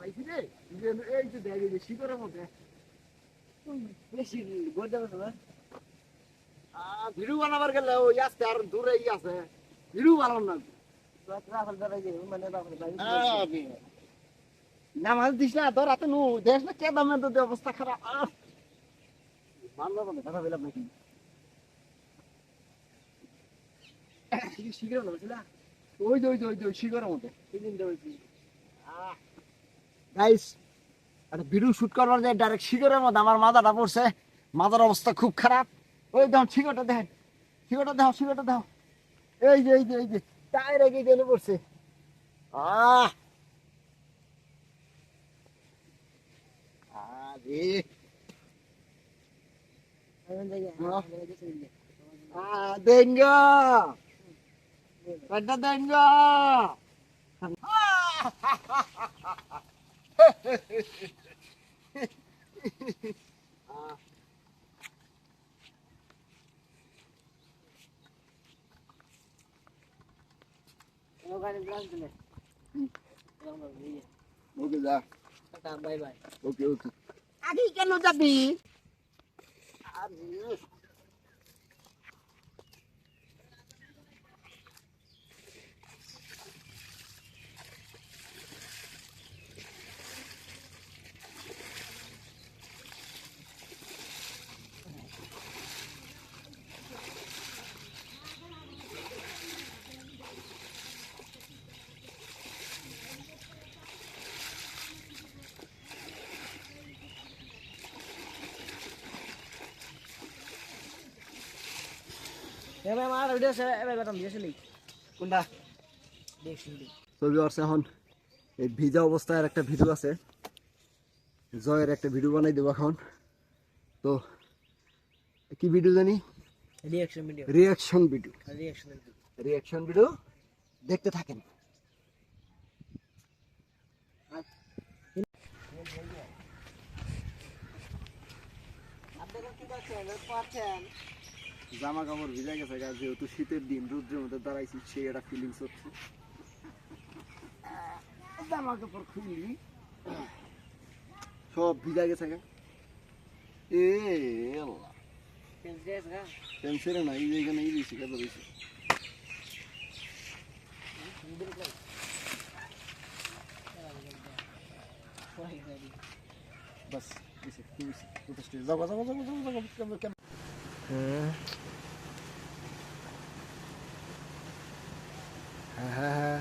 পাইছি রে এই যে দেখ এই যে শিকড়ের মধ্যে বেশি গড়তে পারছো না ভিডিও বানাবার গেলে ওই আসতে আর দূরেই আছে ভিডিও বানান না রাফেল ধরে যে মানে রাফেল ভাই না মাছ দিস না তোর হাতে নু দেখ না কে দামে তো অবস্থা খারাপ মানলো বলে কথা বললাম নাকি শিখে না বুঝলা ওই যে শিকড়ের মধ্যে তিন দেওয়াছি গাইস একটা ভিডিও শুট করবার যায় ডাইরেক্ট শিকড়ের মধ্যে আমার মাথাটা পড়ছে মাথার অবস্থা খুব খারাপ ওই দেখো শিকড়টা দেখেন শিকড়টা দেখো এই যে টায়ার এগিয়ে দিয়ে পড়ছে আরে denga pada denga oke dah bye bye oke agi kan lo jadi এবার আমার ভিডিও এবার বেতন দিয়েছে নি কোনটা দেখছি তো ভিউয়ার্স এখন এই ভিজা অবস্থায় একটা ভিডিও আছে জয়ের একটা ভিডিও বানাই দেব এখন তো কি ভিডিও জানি রিঅ্যাকশন ভিডিও দেখতে থাকেন জামা কাপড় ভিজা গেছে গা যেহেতু শীতের দিন রোদ্রের মধ্যে দাঁড়াইছি সেই একটা ফিলিংস হচ্ছে জামা কাপড় খুলি সব ভিজা গেছে গা এ আল্লাহ টেনশন না এই জায়গা নেই দিয়েছি কত দিয়েছি বাস যাও হ্যাঁ